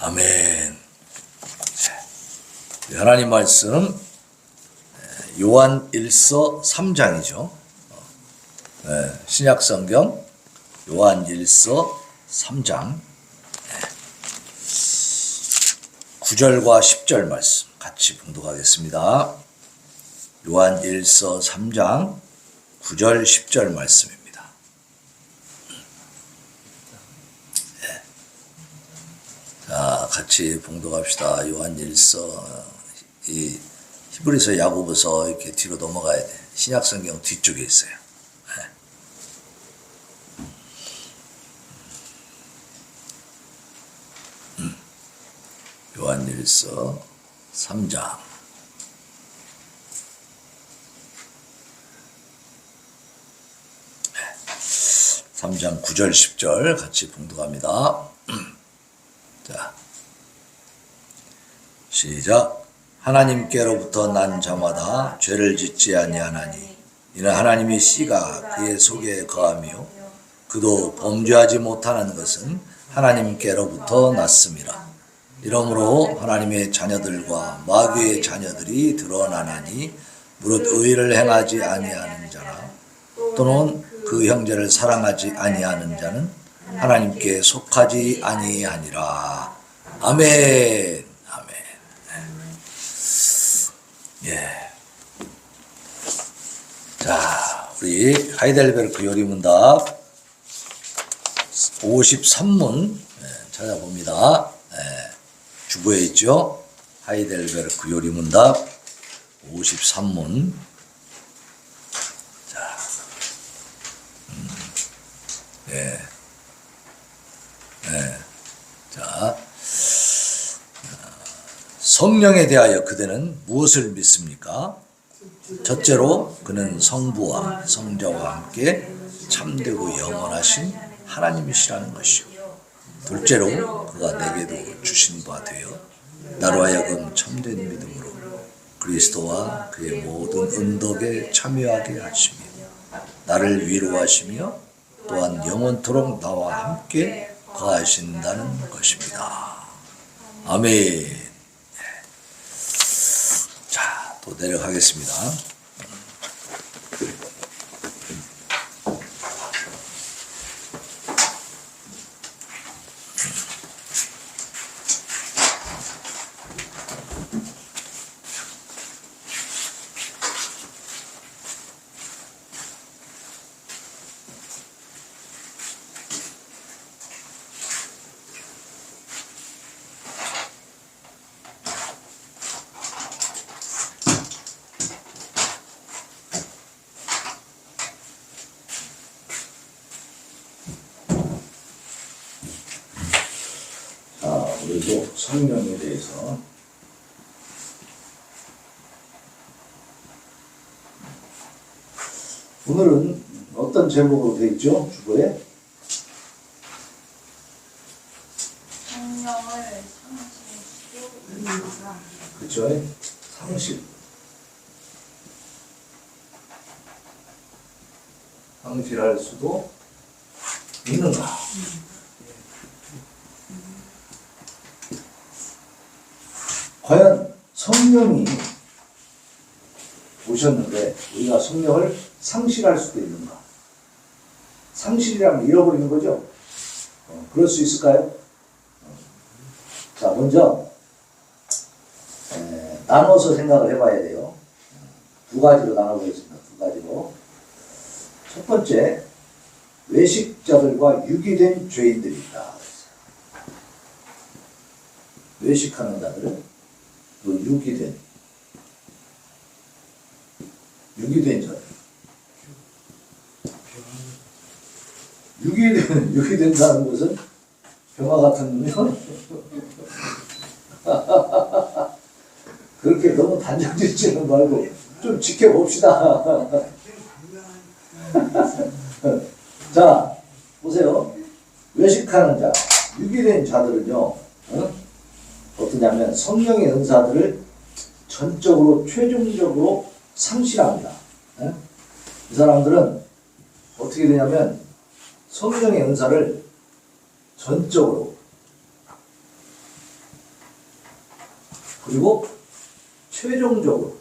아멘. 하나님 말씀 요한 1서 3장이죠. 신약성경 요한 1서 3장 9절과 10절 말씀 같이 봉독하겠습니다. 요한 1서 3장 9절 10절 말씀입니다. 자, 같이 봉독합시다. 요한 1서, 이 히브리서, 야고보서 이렇게 뒤로 넘어가야 돼. 신약성경 뒤쪽에 있어요. 요한 1서 3장 3장 9절 10절 같이 봉독합니다. 자, 시작. 하나님께로부터 난 자마다 죄를 짓지 아니하나니 이는 하나님의 씨가 그의 속에 거하며 그도 범죄하지 못하는 것은 하나님께로부터 났음이라. 이러므로 하나님의 자녀들과 마귀의 자녀들이 드러나나니 무릇 의를 행하지 아니하는 자나 또는 그 형제를 사랑하지 아니하는 자는 하나님께 속하지 아니하니라. 아멘. 아멘. 예. 자, 우리 하이델베르크 요리문답 53문 찾아봅니다. 주보에 있죠. 하이델베르크 요리문답 53문. 자, 예. 자, 성령에 대하여 그대는 무엇을 믿습니까? 첫째로 그는 성부와 성자와 함께 참되고 영원하신 하나님이시라는 것이요. 둘째로 그가 내게도 주신 바 되어 나로 하여금 참된 믿음으로 그리스도와 그의 모든 은덕에 참여하게 하시며 나를 위로하시며 또한 영원토록 나와 함께 거하신다는 것입니다. 아멘. 자, 또 내려가겠습니다. 그리고 성령에 대해서 오늘은 어떤 제목으로 되어 있죠? 주보에? 성령을 상실시키고 있는가? 그렇죠? 상실할 수도 있는가? 과연 성령이 오셨는데 우리가 성령을 상실할 수도 있는가? 상실이라면 잃어버리는 거죠? 그럴 수 있을까요? 자, 먼저 나눠서 생각을 해봐야 돼요. 두 가지로 나눠보겠습니다. 두 가지로. 첫 번째, 외식자들과 유기된 죄인들이 있다. 외식하는 자들은 또 유기된 자들. 유기된다는 것은 병화 같은 놈이요. 그렇게 너무 단정짓지는 말고 좀 지켜봅시다. 자, 보세요. 외식하는 자, 유기된 자들은요, 어떠냐면 성령의 은사들을 전적으로 최종적으로 상실합니다. 이 사람들은 어떻게 되냐면 성령의 은사를 전적으로 그리고 최종적으로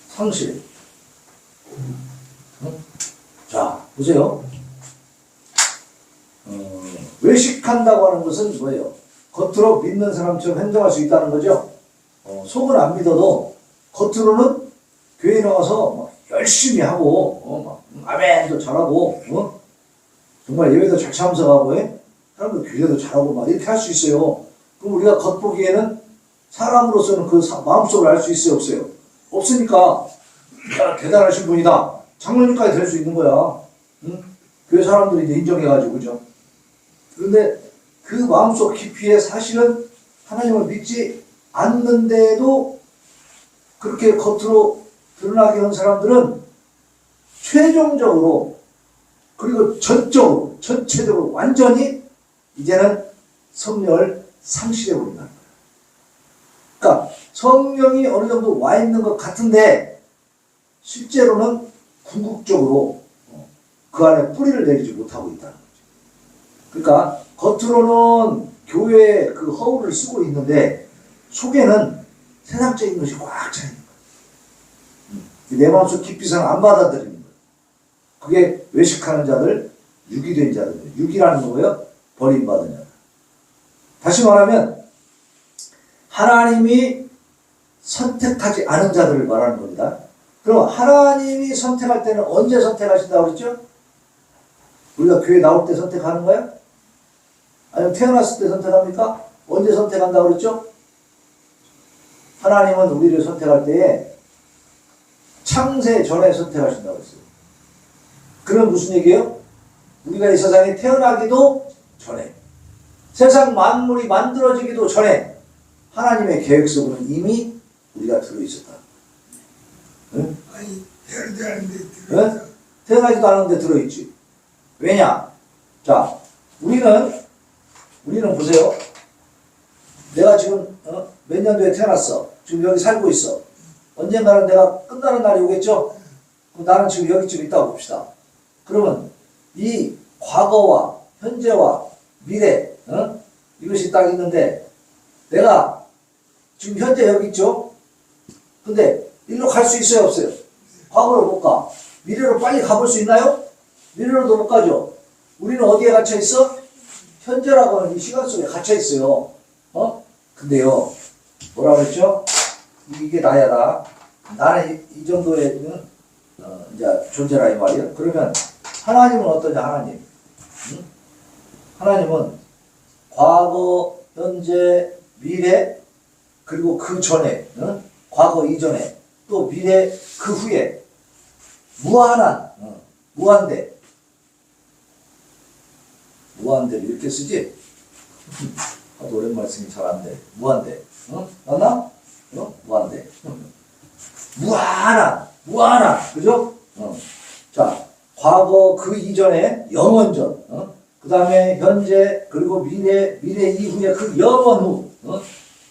상실. 자, 보세요. 외식한다고 하는 것은 뭐예요? 겉으로 믿는 사람처럼 행동할 수 있다는 거죠. 속은 안 믿어도 겉으로는 교회 나와서 막 열심히 하고 막 아멘도 잘하고 정말 예배도 잘 참석하고 사람들 교회도 잘하고 막 이렇게 할 수 있어요. 그럼 우리가 겉보기에는 사람으로서는 그 마음속을 알 수 있어요, 없어요? 없으니까 야, 대단하신 분이다. 장로님까지 될 수 있는 거야. 응? 교회 사람들이 이제 인정해가지고, 그죠? 그런데 그 마음속 깊이에 사실은 하나님을 믿지 않는데도 그렇게 겉으로 드러나게 한 사람들은 최종적으로 그리고 전적으로 전체적으로 완전히 이제는 성령을 상실해 버린다는 거예요. 그러니까 성령이 어느 정도 와 있는 것 같은데 실제로는 궁극적으로 그 안에 뿌리를 내리지 못하고 있다는 거죠. 그러니까 겉으로는 교회의 그 허울을 쓰고 있는데 속에는 세상적인 것이 꽉 차 있는 거예요. 내 마음속 깊이서는 안 받아들이는 거예요. 그게 외식하는 자들, 유기된 자들. 유기라는 거예요. 버림받은 자들. 다시 말하면 하나님이 선택하지 않은 자들을 말하는 겁니다. 그럼 하나님이 선택할 때는 언제 선택하신다고 그랬죠? 우리가 교회 나올 때 선택하는 거야? 아니면 태어났을 때 선택합니까? 언제 선택한다고 그랬죠? 하나님은 우리를 선택할 때에 창세 전에 선택하신다고 했어요. 그럼 무슨 얘기예요? 우리가 이 세상에 태어나기도 전에, 세상 만물이 만들어지기도 전에 하나님의 계획 속으로는 이미 우리가 들어있었다. 응? 아니, 태어나지도 않는데 들어있어. 응? 태어나지도 않았는데 들어있지. 왜냐? 자, 우리는 보세요. 내가 지금 몇 년도에 태어났어. 지금 여기 살고 있어. 언젠가는 내가 끝나는 날이 오겠죠? 그럼 나는 지금 여기쯤 있다고 봅시다. 그러면 이 과거와 현재와 미래, 이것이 딱 있는데 내가 지금 현재 여기 있죠? 근데 일로 갈 수 있어요, 없어요? 과거로 못 가. 미래로 빨리 가볼 수 있나요? 미래로도 못 가죠. 우리는 어디에 갇혀 있어? 현재라고 하는 이 시간 속에 갇혀 있어요. 근데요, 뭐라 그랬죠? 이게 나야, 나. 나는 이 정도의 이제 존재라 이 말이에요. 그러면 하나님은 어떠냐, 하나님? 하나님은 과거, 현재, 미래, 그리고 그 전에, 과거 이전에, 또 미래 그 후에 무한한, 무한대. 무한대를 이렇게 쓰지? 하도 오랜만에 쓰니 잘 안 돼. 무한대. 맞나? 무한대. 무한한. 그죠? 자, 과거 그 이전에 영원전. 그 다음에 현재, 그리고 미래 이후에 그 영원 후.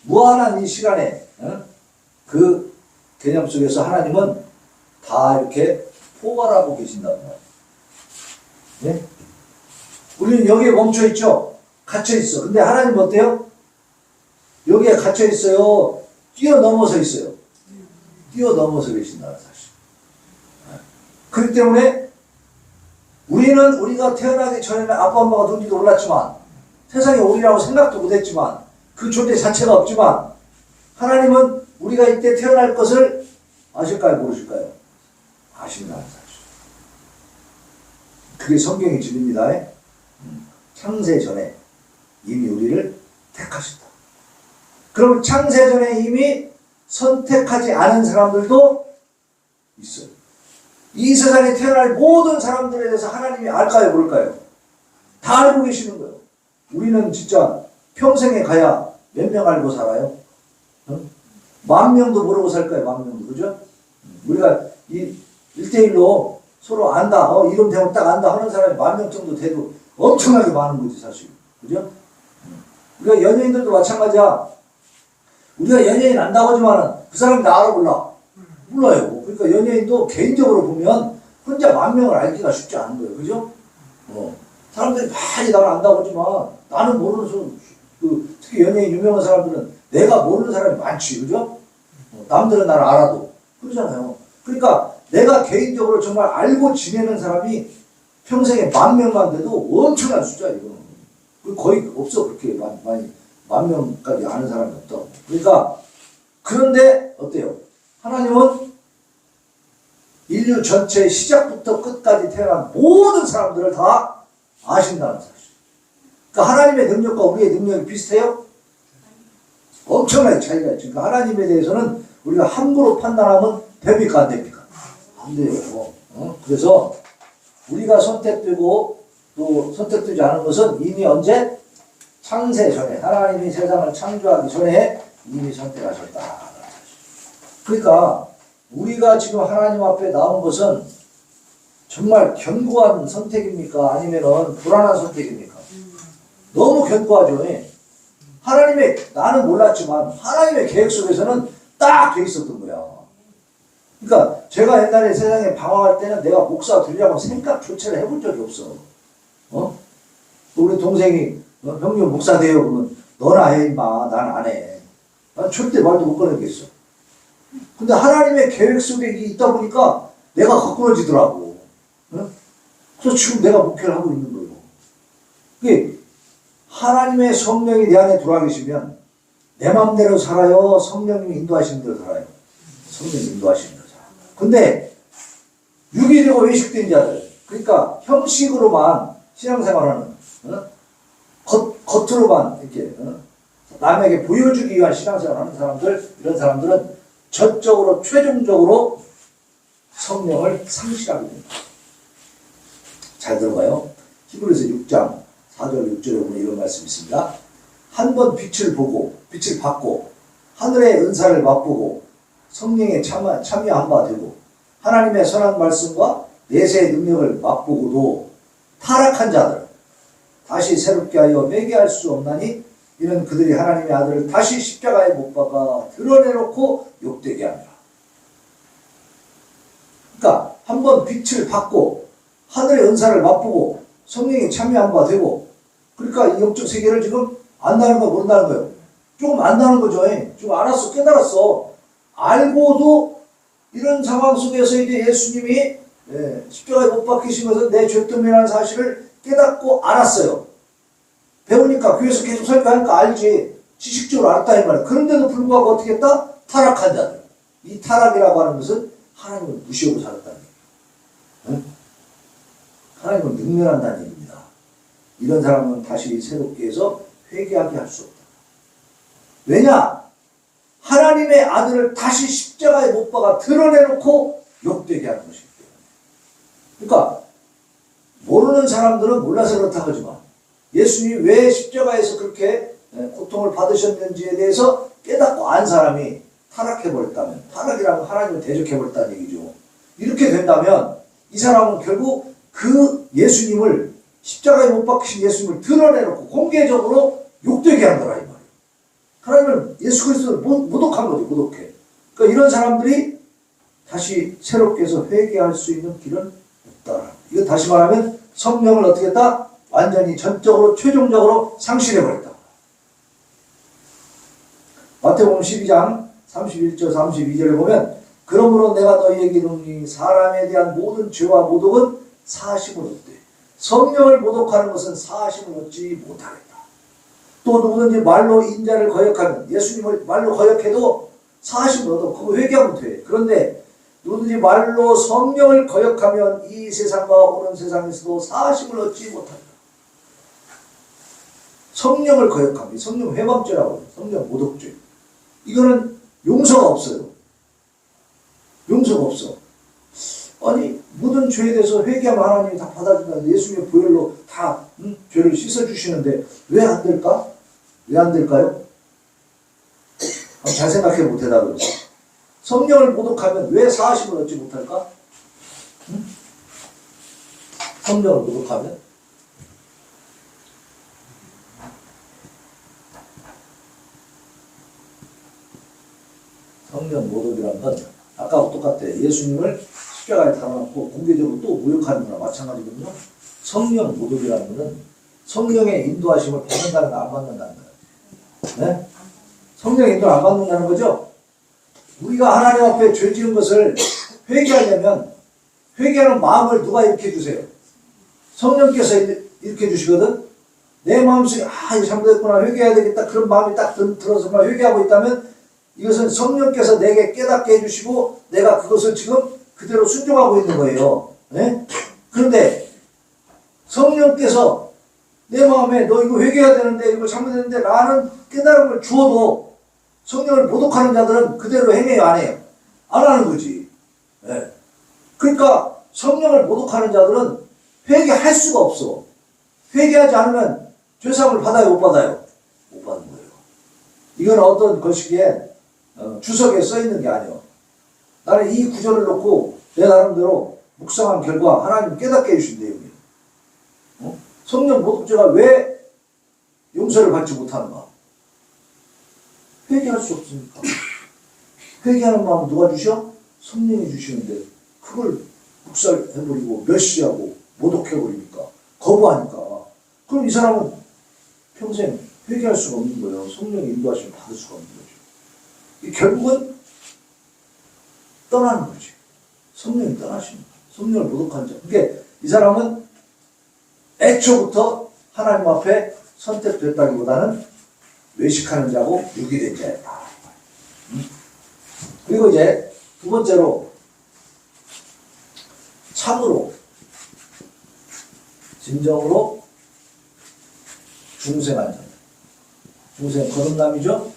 무한한 이 시간에, 그 개념 속에서 하나님은 다 이렇게 포괄하고 계신다는 거예요. 네? 우리는 여기에 멈춰 있죠? 갇혀 있어. 근데 하나님은 어때요? 여기에 갇혀 있어요. 뛰어넘어서 있어요. 뛰어넘어서 계신다, 사실. 그렇기 때문에 우리는 우리가 태어나기 전에는 아빠, 엄마가 누군지도 몰랐지만 세상에 오리라고 생각도 못했지만 그 존재 자체가 없지만 하나님은 우리가 이때 태어날 것을 아실까요? 모르실까요? 아신다는 사실. 그게 성경의 진리입니다. 창세 전에 이미 우리를 택하셨다. 그럼 창세 전에 이미 선택하지 않은 사람들도 있어요. 이 세상에 태어날 모든 사람들에 대해서 하나님이 알까요? 모를까요? 다 알고 계시는 거예요. 우리는 진짜 평생에 가야 몇 명 알고 살아요? 10,000명도 모르고 살까요? 10,000명도. 그죠? 우리가 이 1대1로 서로 안다. 이름 대면 딱 안다 하는 사람이 10,000명 정도 돼도 엄청나게 많은 거지, 사실. 그죠? 우리가 연예인들도 마찬가지야. 우리가 연예인 안다고 하지만 그 사람이 나 알아 몰라. 몰라요. 그러니까 연예인도 개인적으로 보면 혼자 10,000명을 알기가 쉽지 않은 거예요. 그죠? 사람들이 많이 나를 안다고 하지만 나는 모르는 특히 연예인 유명한 사람들은 내가 모르는 사람이 많지, 그죠? 남들은 나를 알아도 그러잖아요. 그러니까 내가 개인적으로 정말 알고 지내는 사람이 평생에 10,000명만 돼도 엄청난 숫자예요. 이거는 거의 없어. 그렇게 많이 10,000명까지 아는 사람이 없다고. 그러니까 그런데 어때요? 하나님은 인류 전체의 시작부터 끝까지 태어난 모든 사람들을 다 아신다는 사실. 그러니까 하나님의 능력과 우리의 능력이 비슷해요? 엄청나게 차이가 있죠. 그러니까 하나님에 대해서는 우리가 함부로 판단하면 됩니까? 안 됩니까? 안 돼요. 그래서 우리가 선택되고 또 선택되지 않은 것은 이미 언제? 창세 전에, 하나님이 세상을 창조하기 전에 이미 선택하셨다. 그러니까 우리가 지금 하나님 앞에 나온 것은 정말 견고한 선택입니까? 아니면 불안한 선택입니까? 너무 견고하죠. 하나님의, 나는 몰랐지만 하나님의 계획 속에서는 딱 돼 있었던 거야. 그러니까 제가 옛날에 세상에 방황할 때는 내가 목사 되려고 생각조차를 해본 적이 없어. 우리 동생이 형님 목사 돼요 그러면 너나 해 임마, 난 안 해. 난 절대 말도 못 꺼내겠어. 근데 하나님의 계획 속에 있다 보니까 내가 거꾸러지더라고. 그래서 지금 내가 목회를 하고 있는 거예요. 그게 하나님의 성령이 내 안에 들어와 계시면 내 마음대로 살아요? 성령님이 인도하시는 대로 살아요? 성령이 인도하시는 대로 살아요. 근데 유기되고 외식된 자들, 그러니까 형식으로만 신앙생활하는, 겉으로만 이렇게 남에게 보여주기 위한 신앙생활하는 사람들, 이런 사람들은 전적으로 최종적으로 성령을 상실하게 됩니다. 잘 들어봐요. 히브리서 6장 4절 6절에 보면 이런 말씀이 있습니다. 한 번 빛을 받고 하늘의 은사를 맛보고 성령에 참여한 바 되고 하나님의 선한 말씀과 내세의 능력을 맛보고도 타락한 자들 다시 새롭게 하여 회개할 수 없나니 이는 그들이 하나님의 아들을 다시 십자가에 못 박아 드러내놓고 욕되게 합니다. 그러니까 한번 빛을 받고 하늘의 은사를 맛보고 성령에 참여한 바 되고, 그러니까 이 영적 세계를 지금 안다는 거 모른다는 거예요. 조금 안다는 거죠. 좀 알았어, 깨달았어. 알고도 이런 상황 속에서 이제 예수님이 십자가에 못 박히신 것은 내 죄 때문이라는 사실을 깨닫고 알았어요. 배우니까 교회에서 계속 설교하니까 알지. 지식적으로 알았다 이 말이에요. 그런데도 불구하고 어떻게 했다? 타락한 자들. 이 타락이라고 하는 것은 하나님을 무시하고 살았다는 얘기예요. 하나님을 능멸한다는 얘기입니다. 이런 사람은 다시 새롭게 해서 회개하게 할 수 없다. 왜냐? 하나님의 아들을 다시 십자가에 못 박아 드러내놓고 욕되게 하는 것이기 때문에. 그러니까 모르는 사람들은 몰라서 그렇다고 하지만 예수님이 왜 십자가에서 그렇게 고통을 받으셨는지에 대해서 깨닫고 안 사람이 타락해버렸다면, 타락이라면 하나님을 대적해버렸다는 얘기죠. 이렇게 된다면 이 사람은 결국 그 예수님을, 십자가에 못 박히신 예수님을 드러내놓고 공개적으로 욕되게 한 거라 이 말이에요. 하나님을, 예수 그리스도를 모독한 거죠. 모독해. 그러니까 이런 사람들이 다시 새롭게 해서 회개할 수 있는 길은 없다. 이거 다시 말하면 성령을 어떻게 했다? 완전히 전적으로 최종적으로 상실해버렸다. 마태복음 12장 31절 32절에 보면 그러므로 내가 너희에게 이르노니 사람에 대한 모든 죄와 모독은 사심을 얻되 성령을 모독하는 것은 사심을 얻지 못하겠다. 또 누구든지 말로 인자를 거역하면, 예수님을 말로 거역해도 사심을 얻어 그거 회개하면 돼. 그런데 누구든지 말로 성령을 거역하면 이 세상과 오는 세상에서도 사심을 얻지 못한다. 성령을 거역합니다. 성령 회방죄라고 해요. 성령 모독죄. 이거는 용서가 없어요. 용서가 없어. 아니 모든 죄에 대해서 회개하면 하나님이 다 받아준다는데 예수님의 보혈로 다 죄를 씻어주시는데 왜 안 될까? 왜 안 될까요? 잘 생각해 못 대답을 해서. 성령을 모독하면 왜 사심을 얻지 못할까? 성령을 모독하면? 성령 모독이란 건 아까와 똑같아. 예수님을 십자가에 달아놓고 공개적으로 또 모욕하는 거나 마찬가지거든요. 성령 모독이라는 것은 성령의 인도하심을 받는다는 거 안 받는다는 거예요. 네? 성령의 인도를 안 받는다는 거죠. 우리가 하나님 앞에 죄 지은 것을 회개하려면 회개하는 마음을 누가 일으켜 주세요? 성령께서 일으켜 주시거든. 내 마음속에 이거 잘못했구나 회개해야 되겠다 그런 마음이 딱 들어서만 회개하고 있다면 이것은 성령께서 내게 깨닫게 해주시고 내가 그것을 지금 그대로 순종하고 있는 거예요. 네? 그런데 성령께서 내 마음에 너 이거 회개해야 되는데 이거 잘못했는데 라는 깨달음을 주어도 성령을 모독하는 자들은 그대로 행해요 안 해요? 안 하는 거지. 네. 그러니까 성령을 모독하는 자들은 회개할 수가 없어. 회개하지 않으면 죄상을 받아요 못 받아요? 못 받는 거예요. 이건 어떤 것이기에 주석에 써있는 게 아니에요. 나는 이 구절을 놓고 내 나름대로 묵상한 결과 하나님 깨닫게 해주신 내용이에요. 성령 모독죄가 왜 용서를 받지 못하는가? 회개할 수 없으니까. 회개하는 마음 누가 주셔? 성령이 주시는데 그걸 묵살해버리고 멸시하고 모독해버리니까 거부하니까 그럼 이 사람은 평생 회개할 수가 없는 거예요. 성령의 인도하심을 받을 수가 없는 거죠. 결국은 떠나는 거지. 성령이 떠나십니다. 성령을 모독한 자. 그러니까 이 사람은 애초부터 하나님 앞에 선택됐다기보다는 외식하는 자고 유기된 자였다. 그리고 이제 두 번째로 참으로 진정으로 중생한 자. 중생 거듭남이죠.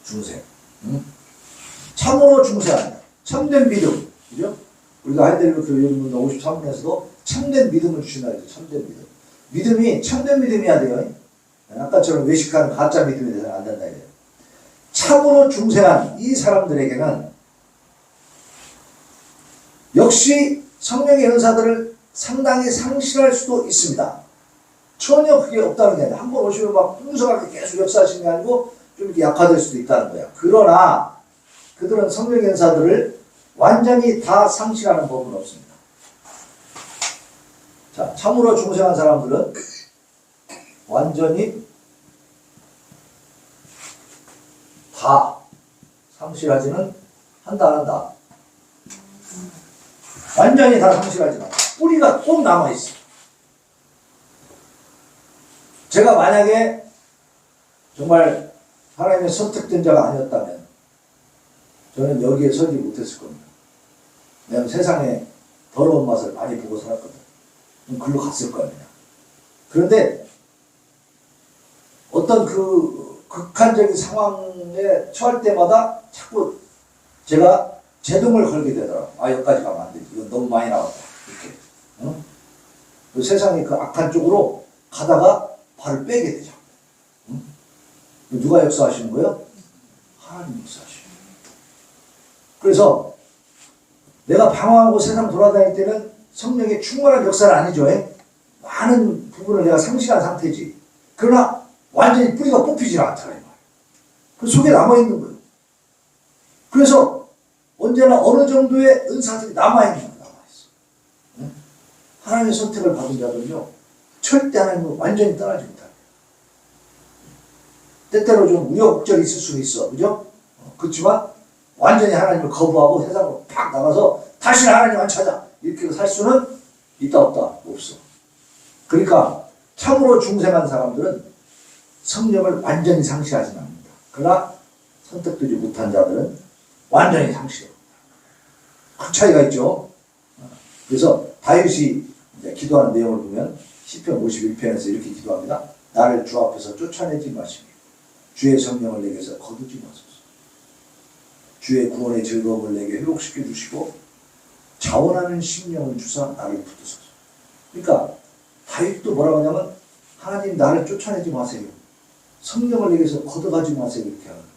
중생. 참으로 중생한 자. 참된 믿음. 그죠? 우리가 하이델베르크 교육문 53분에서도 참된 믿음을 주신다 그랬죠. 참된 믿음. 믿음이 참된 믿음이야 돼요. 아까처럼 외식하는 가짜 믿음에 대해서는 안 된다 이래요. 참으로 중생한 이 사람들에게는 역시 성령의 은사들을 상당히 상실할 수도 있습니다. 전혀 그게 없다는 게 아니라 한 번 오시면 막 풍성하게 계속 역사하시는 게 아니고 좀 이렇게 약화될 수도 있다는 거야. 그러나 그들은 성령의 은사들을 완전히 다 상실하는 법은 없습니다. 자, 참으로 중생한 사람들은 완전히 다 상실하지는 한다. 완전히 다 상실하지는 않다. 뿌리가 꼭 남아있어. 제가 만약에 정말 하나님의 선택된 자가 아니었다면 저는 여기에 서지 못했을 겁니다. 왜냐하면 세상에 더러운 맛을 많이 보고 살았거든. 그럼 글로 갔을 거야 그냥. 그런데 어떤 그 극한적인 상황에 처할 때마다 자꾸 제가 제동을 걸게 되더라고요. 여기까지 가면 안 되지. 이건 너무 많이 나왔다. 이렇게. 응? 그 세상의 그 악한 쪽으로 가다가 발을 빼게 되죠. 응? 누가 역사하시는 거예요? 하나님 역사하시는 거예요. 그래서 내가 방황하고 세상 돌아다닐 때는 성령의 충만한 역사는 아니죠. 많은 부분을 내가 상실한 상태지. 그러나 완전히 뿌리가 뽑히지 않다. 그 속에 남아있는 거예요. 그래서 언제나 어느 정도의 은사들이 남아있는 거예요. 남아있어. 하나님의 선택을 받은 자들은요. 절대 하나님을 완전히 떠나지 못합니다. 때때로 좀 우여곡절이 있을 수는 있어. 그죠? 그렇지만 완전히 하나님을 거부하고 세상으로 팍 나가서 다시 하나님 안 찾아. 이렇게 살 수는 있다 없다? 없어. 그러니까 참으로 중생한 사람들은 성령을 완전히 상실하지는 않는다. 그러나 선택되지 못한 자들은 완전히 상실해요. 큰 차이가 있죠. 그래서 다윗이 이제 기도하는 내용을 보면 시편 51편에서 이렇게 기도합니다. 나를 주 앞에서 쫓아내지 마시고 주의 성령을 내게서 거두지 마소서. 주의 구원의 즐거움을 내게 회복시켜 주시고 자원하는 심령을 주사 나를 붙드소서. 그러니까 다윗도 뭐라고 하냐면 하나님 나를 쫓아내지 마세요. 성령을 내게서 걷어가지 마세요. 이렇게 하는 거예요.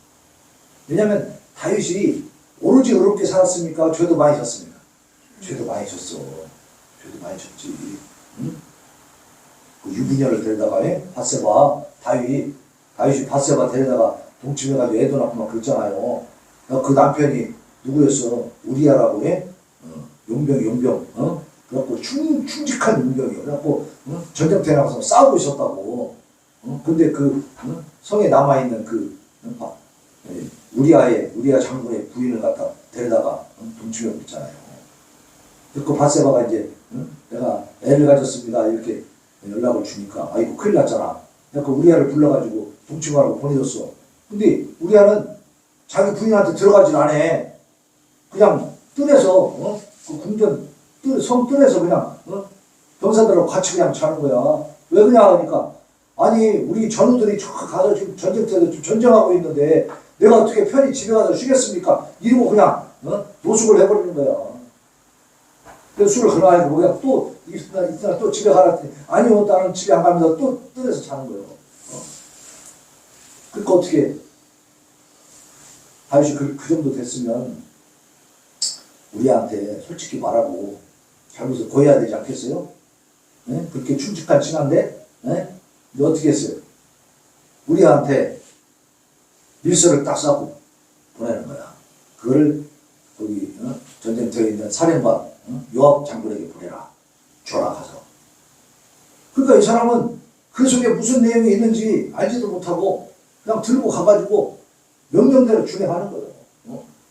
왜냐하면 다윗이 오로지 의롭게 살았습니까? 죄도 많이 졌습니다. 죄도 많이 졌어. 죄도 많이 졌지. 응? 그 유부녀를 데려다가 밧세바 다윗이 밧세바 데려다가 동침해가지고 애도 낳고 막 그랬잖아요. 그 남편이 누구였어? 우리야라고 해? 용병, 그래갖고 충직한 용병이에요. 그래갖고, 전쟁터에 나가서 싸우고 있었다고. 근데 그, 성에 남아있는 그, 우리아 장군의 부인을 갖다 데려다가, 동치면 있잖아요. 그 밧세바가 이제, 내가 애를 가졌습니다. 이렇게 연락을 주니까, 아이고, 큰일 났잖아. 그 우리아를 불러가지고 동치마라고 보내줬어. 근데 우리아는 자기 부인한테 들어가질 않아. 그냥 뜰에서 그 궁전 성 뜰에서 그냥 병사들하고 같이 그냥 자는 거야. 왜 그냐 하니까 아니 우리 전우들이 가서 지금 전쟁터에서 지금 전쟁하고 있는데 내가 어떻게 편히 집에 가서 쉬겠습니까? 이러고 그냥 노숙을 해버리는 거야. 그래서 술을 그만하고 그냥 또 이튿날 또 집에 가라 했더니 아니요 나는 집에 안 가면서 또 뜰에서 자는 거예요. 그러니까 어떻게 다윗이 그 정도 됐으면 우리한테 솔직히 말하고 잘못을 고해야 되지 않겠어요? 네? 그렇게 충직한 친한데 네? 근데 어떻게 했어요? 우리한테 밀서를 딱 싸고 보내는 거야. 그걸 거기 전쟁터에 있는 사령관 요압 장군에게 보내라. 줘라 가서. 그러니까 이 사람은 그 속에 무슨 내용이 있는지 알지도 못하고 그냥 들고 가가지고 명령대로 준행하는 거예요.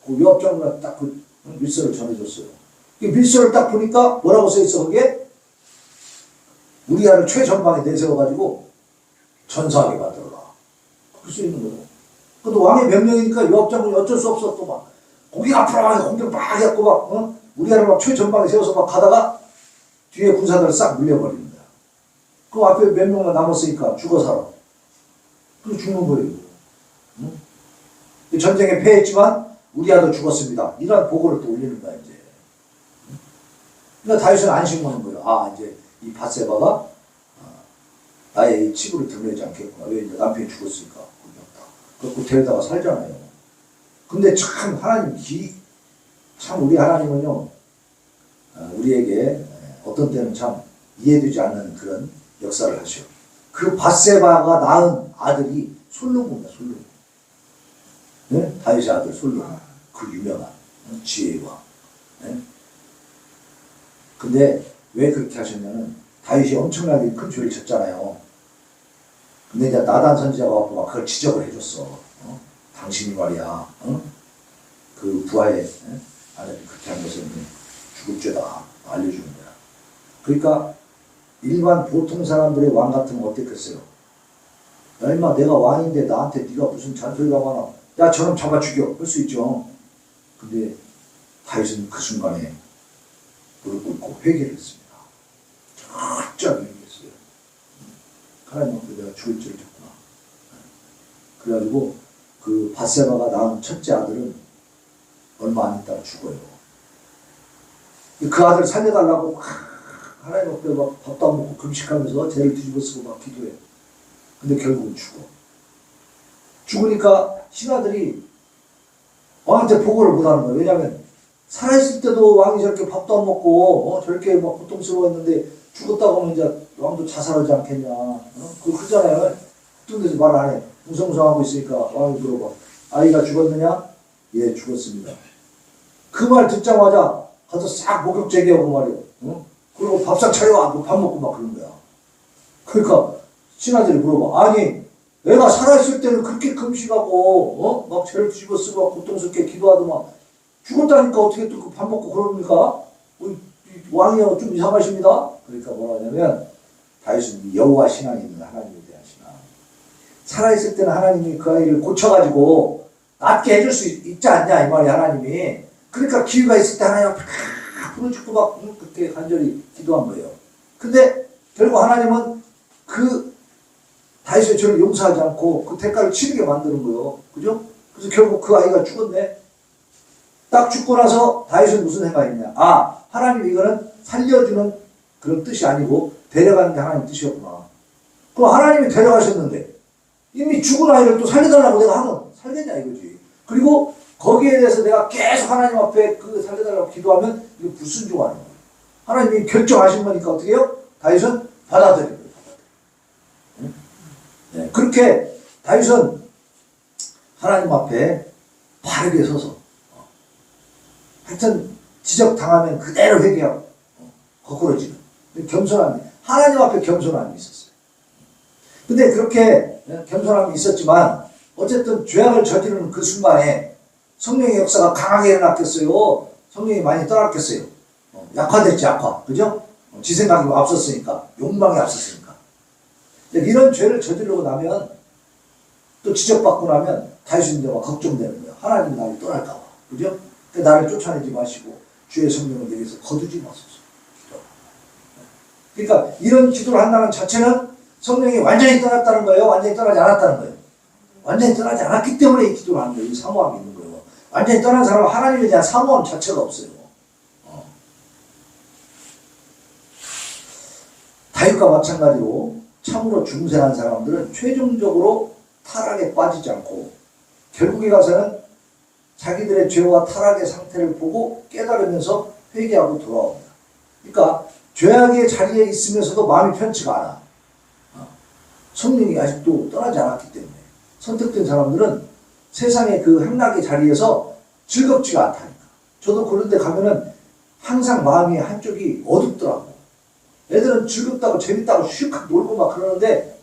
그 요압 장군한테 딱 그 밀서를 전해줬어요. 이 밀서를 딱 보니까 뭐라고 써있어 거기에? 우리아를 최전방에 내세워가지고 전사하게 만들어라. 그렇게 써있는 거예요. 근데 왕의 명령이니까 요압 장군이 어쩔 수 없어 또 막 공격 앞으로 막 공격 막 해갖고 막 우리아를 막 최전방에 세워서 막 가다가 뒤에 군사들을 싹 물려버리는 거야. 그 앞에 몇 명만 남았으니까 죽어 살아. 그래서 죽는 거예요. 전쟁에 패했지만 우리아도 죽었습니다. 이런 보고를 또 올리는 거야 이제. 그러니까 다윗은 안심하는 거예요. 아 이제 이 밧세바가 나의 이 치부를 드러내지 않겠구나. 왜 이제 남편이 죽었으니까 그렇고 데려다가 살잖아요. 근데 참 하나님 참 우리 하나님은요 우리에게 어떤 때는 참 이해되지 않는 그런 역사를 하셔. 그 밧세바가 낳은 아들이 솔로몬이야 솔로몬. 네? 다윗의 아들 솔로몬. 그 유명한 지혜의 왕. 네? 근데 왜 그렇게 하셨냐면 다윗이 엄청나게 큰 죄를 졌잖아요. 근데 이제 나단 선지자가 와서 막 그걸 지적을 해줬어. 당신이 말이야, 그 부하의 아내를 그렇게 한 것은 죽을 죄다 알려주는 거야. 그러니까 일반 보통 사람들의 왕 같으면 어땠겠어요? 야 임마 내가 왕인데 나한테 네가 무슨 잔소리가 많아. 야 저놈 잡아 죽여. 할 수 있죠. 근데 다윗은 그 순간에 무릎 꿇고 회개를 했습니다. 철저하게 회개했어요. 하나님 앞에 내가 죽을 죄를 졌구나. 그래가지고 그 밧세바가 낳은 첫째 아들은 얼마 안 있다가 죽어요. 그 아들 살려달라고 하나님 앞에 막 밥도 안 먹고 금식하면서 죄를 뒤집어 쓰고 막 기도해. 근데 결국은 죽어. 죽으니까 신하들이 왕한테 보고를 못하는 거예요. 왜냐하면 살아있을 때도 왕이 저렇게 밥도 안 먹고 저렇게 막 고통스러워했는데 죽었다고 하면 이제 왕도 자살하지 않겠냐. 그거 그잖아요. 어떤 데서 말 안 해. 웅성웅성하고 있으니까 왕이 물어봐. 아이가 죽었느냐? 예, 죽었습니다. 그 말 듣자마자 가서 싹 목욕 제기하고 말이에요. 그리고 밥상 차려와 밥 먹고 막 그런 거야. 그러니까 신하들이 물어봐. 아니 애가 살아있을 때는 그렇게 금식하고 막 죄를 뒤집어 쓰고 고통스럽게 기도하더만 죽었다니까 어떻게 또 밥 먹고 그럽니까? 왕이요 좀 이상하십니다. 그러니까 뭐라 하냐면 다윗은 여호와 신앙이 있는 하나님에 대한 신앙. 살아있을 때는 하나님이 그 아이를 고쳐가지고 낫게 해줄 수 있지 않냐 이 말이 하나님이. 그러니까 기회가 있을 때 하나님 앞에 부르짖고 막 그렇게 간절히 기도한 거예요. 근데 결국 하나님은 그 다윗의 죄를 용서하지 않고 그 대가를 치르게 만드는 거예요. 그죠? 그래서 결국 그 아이가 죽었네. 딱 죽고 나서 다윗은 무슨 생각했냐. 아, 하나님 이거는 살려주는 그런 뜻이 아니고 데려가는 게 하나님 뜻이었구나. 그럼 하나님이 데려가셨는데 이미 죽은 아이를 또 살려달라고 내가 하면 살겠냐 이거지. 그리고 거기에 대해서 내가 계속 하나님 앞에 그 살려달라고 기도하면 이거 불순종하는 거예요. 하나님이 결정하신 거니까 어떻게 해요? 다윗은 받아들인 거예요. 네, 그렇게 다윗은 하나님 앞에 바르게 서서 하여튼 지적당하면 그대로 회개하고 거꾸로지는 겸손함이 하나님 앞에 겸손함이 있었어요. 근데 그렇게 겸손함이 있었지만 어쨌든 죄악을 저지르는 그 순간에 성령의 역사가 강하게 일어났겠어요? 성령이 많이 떠났겠어요? 약화됐지, 약화. 그죠? 지 생각이 앞섰으니까. 욕망이 앞섰으니까. 이런 죄를 저지르고 나면 또 지적받고 나면 다윗인데가 걱정되는 거예요. 하나님이 나를 떠날까 봐. 그죠? 나를 쫓아내지 마시고 주의 성령을 내게서 거두지 마소서. 그러니까 이런 기도를 한다는 자체는 성령이 완전히 떠났다는 거예요? 완전히 떠나지 않았다는 거예요? 완전히 떠나지 않았기 때문에 이 기도를 하는 거예요. 이 사모함이 있는 거예요. 완전히 떠난 사람은 하나님에 대한 사모함 자체가 없어요. 다윗과 마찬가지로 참으로 중생한 사람들은 최종적으로 타락에 빠지지 않고 결국에 가서는 자기들의 죄와 타락의 상태를 보고 깨달으면서 회개하고 돌아옵니다. 그러니까 죄악의 자리에 있으면서도 마음이 편치가 않아. 성령이 아직도 떠나지 않았기 때문에 선택된 사람들은 세상의 그 행락의 자리에서 즐겁지가 않다니까. 저도 그런 데 가면은 항상 마음이 한쪽이 어둡더라고. 애들은 즐겁다고 재밌다고 슉 놀고 막 그러는데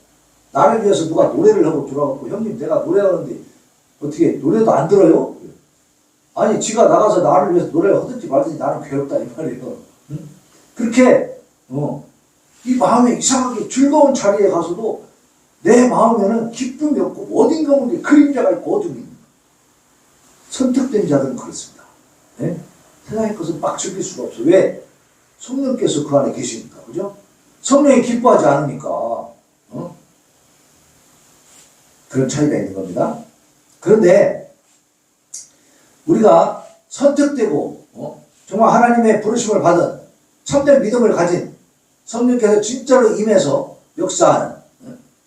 나를 위해서 누가 노래를 하고 들어가고 형님 내가 노래하는데 어떻게 노래도 안 들어요? 아니 지가 나가서 나를 위해서 노래를 하든지 말든지 나는 괴롭다 이 말이에요. 응? 그렇게 이 마음에 이상하게 즐거운 자리에 가서도 내 마음에는 기쁨이 없고 어딘가 모르게 그림자가 있고 어둠이 있는 거예요. 선택된 자들은 그렇습니다. 네? 세상의 것은 막 즐길 수가 없어. 왜? 성령께서 그 안에 계시니까. 그죠? 성령이 기뻐하지 않으니까 그런 차이가 있는 겁니다. 그런데 우리가 선택되고 정말 하나님의 부르심을 받은 참된 믿음을 가진 성령께서 진짜로 임해서 역사하는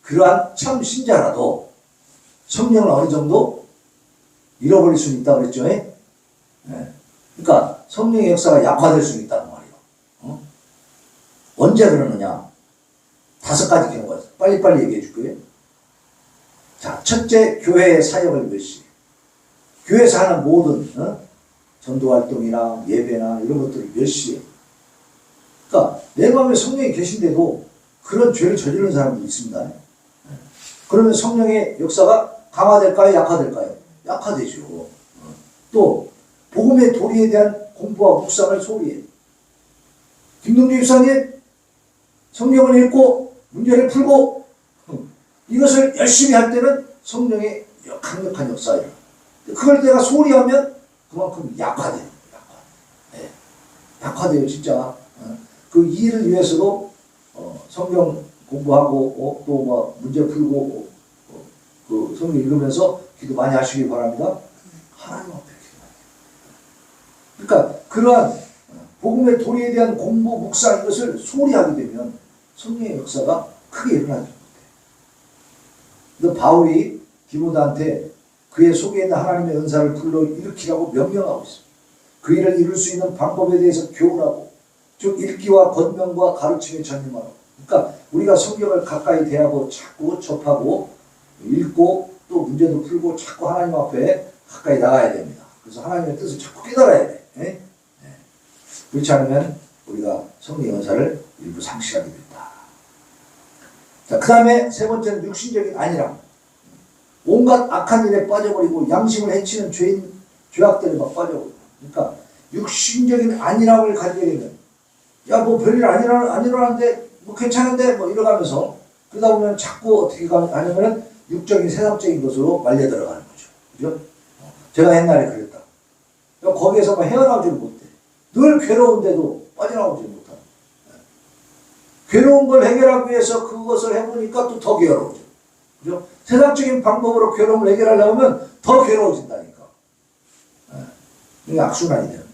그러한 참 신자라도 성령을 어느 정도 잃어버릴 수는 있다고 그랬죠. 네. 그러니까 성령의 역사가 약화될 수는 있다는 말이에요. 언제 그러느냐? 5가지 경우가 있어요. 빨리빨리 얘기해 줄 거예요. 자, 첫째, 교회의 사역을 멸시. 교회에서 하는 모든 전도활동이나 예배나 이런 것들을 멸시해요. 그러니까 내 마음에 성령이 계신데도 그런 죄를 저지르는 사람도 있습니다. 그러면 성령의 역사가 강화될까요? 약화될까요? 약화되죠. 또 복음의 도리에 대한 공부와 묵상을 소홀히 김동주 집사님 성경을 읽고 문제를 풀고 이것을 열심히 할 때는 성령의 강력한 역사예요. 그걸 내가 소홀히 하면 그만큼 약화돼요. 약화돼요 진짜. 그 일을 위해서도 성경 공부하고 또 뭐 문제 풀고 그 성경 읽으면서 기도 많이 하시기 바랍니다. 하나님 앞에 기도해요. 그러니까 그러한 복음의 도리에 대한 공부, 묵상 이것을 소홀히 하게 되면 성령의 역사가 크게 일어나지 못해요. 근데 바울이 디모데한테 그의 속에 있는 하나님의 은사를 불러 일으키라고 명령하고 있습니다. 그 일을 이룰 수 있는 방법에 대해서 교훈하고 즉 읽기와 권면과 가르침에 전념하라고. 그러니까 우리가 성경을 가까이 대하고 자꾸 접하고 읽고 또 문제도 풀고 자꾸 하나님 앞에 가까이 나가야 됩니다. 그래서 하나님의 뜻을 자꾸 깨달아야 돼. 네? 그렇지 않으면 우리가 성령의 은사를 일부 상실하게 된다. 자, 그 다음에 세 번째는 육신적인 안일함. 온갖 악한 일에 빠져버리고 양심을 해치는 죄악들에 막 빠져버리고. 그러니까 육신적인 안일함을 가지게 되면 야 뭐 별일 안 일어나는데 뭐 괜찮은데 뭐 이러가면서 그러다 보면 자꾸 어떻게 하냐면은 육적인 세상적인 것으로 말려 들어가는 거죠. 그죠? 제가 옛날에 그랬다. 거기에서 막 헤어나오지를 못해. 늘 괴로운데도 빠져나오지 못하는. 괴로운 걸 해결하기 위해서 그것을 해보니까 또 더 괴로워져. 그죠? 세상적인 방법으로 괴로움을 해결하려면 더 괴로워진다니까. 이게 악순환이 되는 거죠.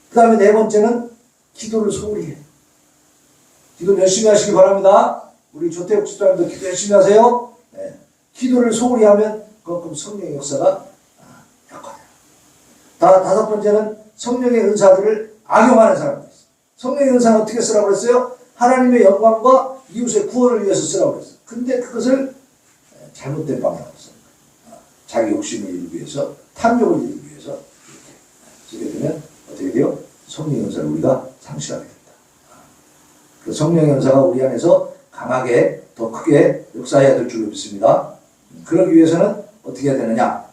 그 다음에 네 번째는 기도를 소홀히 해. 기도 열심히 하시기 바랍니다. 우리 조태욱 집사님도 기도 열심히 하세요. 네. 기도를 소홀히 하면 그만큼 성령의 역사가 약화돼요. 다섯 번째는 성령의 은사들을 악용하는 사람이 있어요. 성령의 은사는 어떻게 쓰라고 그랬어요? 하나님의 영광과 이웃의 구원을 위해서 쓰라고 그랬어요. 근데 그것을 잘못된 방향으로 쓰는 거예요. 자기 욕심을 이루기 위해서, 탐욕을 이루기 위해서 이렇게 쓰게 되면 어떻게 돼요? 성령 연사를 우리가 상실하게 된다. 그 성령 연사가 우리 안에서 강하게 더 크게 역사해야 될 줄로 믿습니다. 그러기 위해서는 어떻게 해야 되느냐?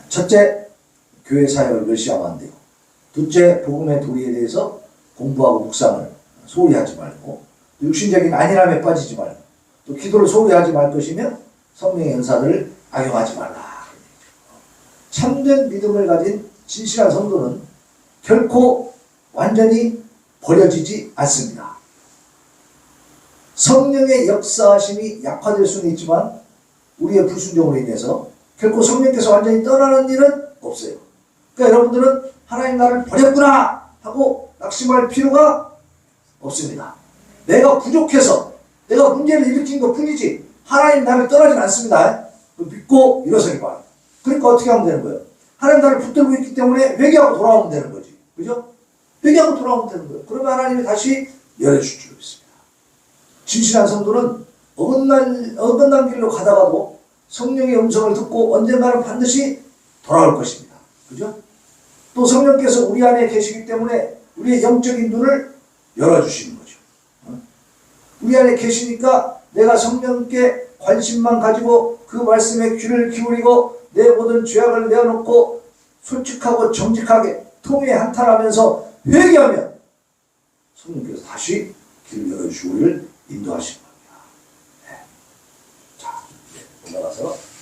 첫째, 교회 사역을 멸시하면 안 되고, 둘째, 복음의 도리에 대해서 공부하고 묵상을 소홀히 하지 말고, 육신적인 안일함에 빠지지 말고, 또 기도를 소홀히 하지 말 것이며 성령의 연사들을 악용하지 말라. 참된 믿음을 가진 진실한 성도는 결코 완전히 버려지지 않습니다. 성령의 역사하심이 약화될 수는 있지만 우리의 불순종으로 인해서 결코 성령께서 완전히 떠나는 일은 없어요. 그러니까 여러분들은 하나님 나를 버렸구나 하고 낙심할 필요가 없습니다. 내가 부족해서 내가 문제를 일으킨 것 뿐이지 하나님 나를 떠나진 않습니다. 믿고 일어서기 바랍니다. 그러니까 어떻게 하면 되는 거예요? 하나님 나를 붙들고 있기 때문에 회개하고 돌아오면 되는 거지. 그죠? 회개하고 돌아오면 되는 거예요. 그러면 하나님이 다시 열어줄 줄 믿습니다. 진실한 성도는 어긋난 길로 가다가도 성령의 음성을 듣고 언젠가는 반드시 돌아올 것입니다. 그죠? 또 성령께서 우리 안에 계시기 때문에 우리의 영적인 눈을 열어주시는 거죠. 우리 안에 계시니까 내가 성령께 관심만 가지고 그 말씀에 귀를 기울이고 내 모든 죄악을 내어놓고 솔직하고 정직하게 통에 한탄하면서 회개하면 성령께서 다시 길을 열어주시고 우리를 인도하시는 겁니다. 네. 자, 올라가서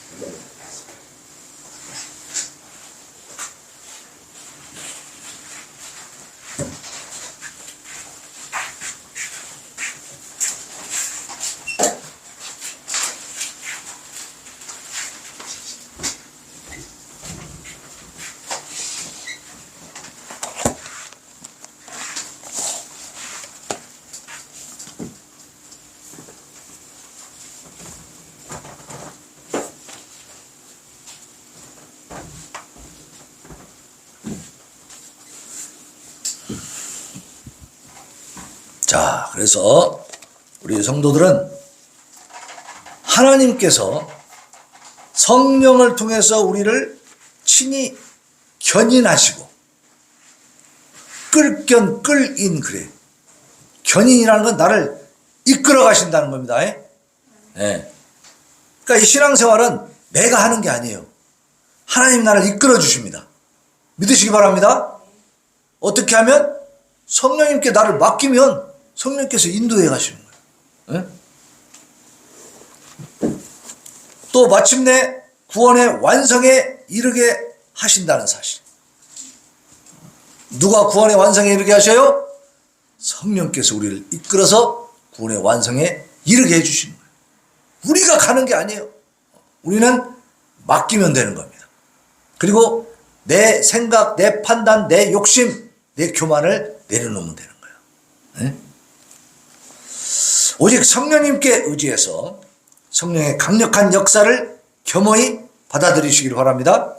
자, 그래서 우리 성도들은 하나님께서 성령을 통해서 우리를 친히 견인하시고 끌인 그래. 견인이라는 건 나를 이끌어 가신다는 겁니다. 네. 그러니까 이 신앙생활은 내가 하는 게 아니에요. 하나님 나를 이끌어 주십니다. 믿으시기 바랍니다. 어떻게 하면? 성령님께 나를 맡기면 성령께서 인도해 가시는 거예요. 네? 또 마침내 구원의 완성에 이르게 하신다는 사실. 누가 구원의 완성에 이르게 하셔요? 성령께서 우리를 이끌어서 구원의 완성에 이르게 해주시는 거예요. 우리가 가는 게 아니에요. 우리는 맡기면 되는 겁니다. 그리고 내 생각, 내 판단, 내 욕심, 내 교만을 내려놓으면 되는 거예요. 네? 오직 성령님께 의지해서 성령의 강력한 역사를 겸허히 받아들이시길 바랍니다.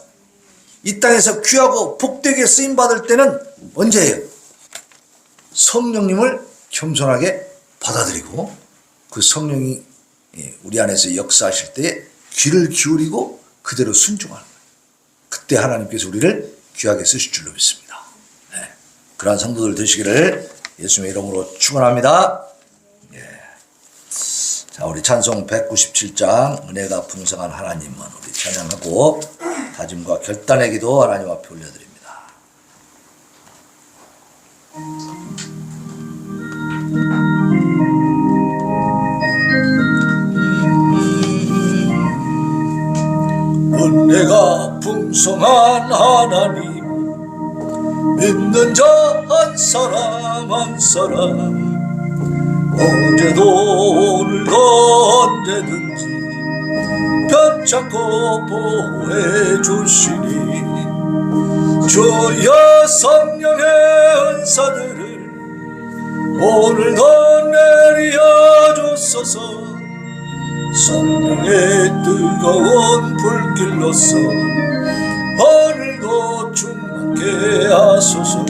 이 땅에서 귀하고 복되게 쓰임받을 때는 언제예요? 성령님을 겸손하게 받아들이고 그 성령이 우리 안에서 역사하실 때 귀를 기울이고 그대로 순종하는 거예요. 그때 하나님께서 우리를 귀하게 쓰실 줄로 믿습니다. 네. 그러한 성도들 되시기를 예수님의 이름으로 축원합니다. 자, 우리 찬송 197장 은혜가 풍성한 하나님은 우리 찬양하고 다짐과 결단의 기도 하나님 앞에 올려드립니다. 은혜가 풍성한 하나님 믿는 자 한 사람 한 사람 어제도 오늘도 언제든지 편찮고 보호해 주시니 주여 성령의 은사들을 오늘도 내려 주소서. 성령의 뜨거운 불길로서 오늘도 충만케 하소서.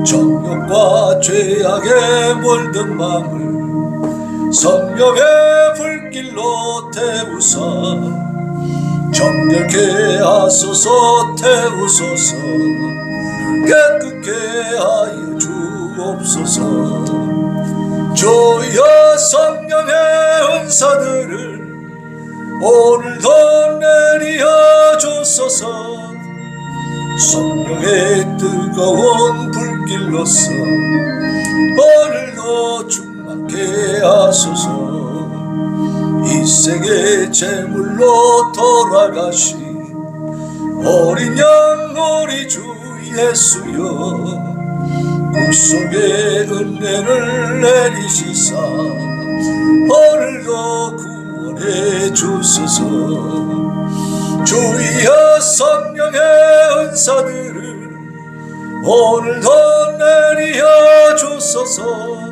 정욕과 죄악에 물든 마음을 성령의 불길로 태우사 정결케 하소서 태우소서 깨끗게 하여 주옵소서 주여 성령의 은사들을 오늘도 내리어 주소서 성령의 뜨거운 불길로서 오늘도 충만케 하소서 이 생의 제물로 돌아가시 어린 양 우리 주 예수여 구속의 은혜를 내리시사 오늘도 구원해 주소서 주여 성령의 은사들을 오늘도 내리어 주소서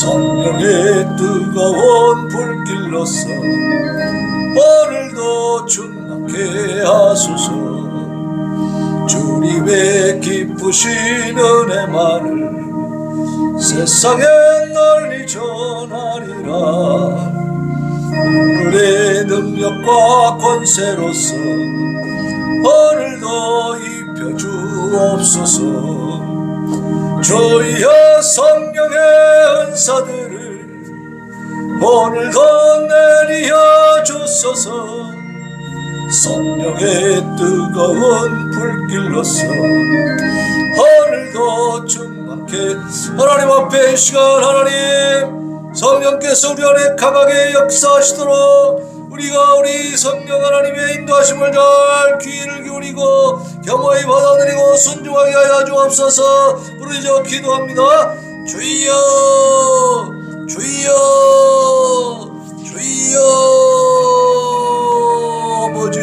성령의 뜨거운 불길로서 오늘도 충만케 하소서 주님의 기쁘신 은혜만을 세상에 널리 전하리라 오늘의 능력과 권세로서 오늘도 입혀주옵소서 주여 성령의 은사들을 오늘도 내리어 주소서 성령의 뜨거운 불길로서 오늘도 충만케 하나님 앞에 이 시간 하나님 성령께서 우리 안에 강하게 역사하시도록 우리가 우리 성령 하나님의 인도하심을 잘 귀를 기울이고 겸허히 받아들이고 순종하게 하여 주옵소서 부르짖어 기도합니다. 주여 주여 주여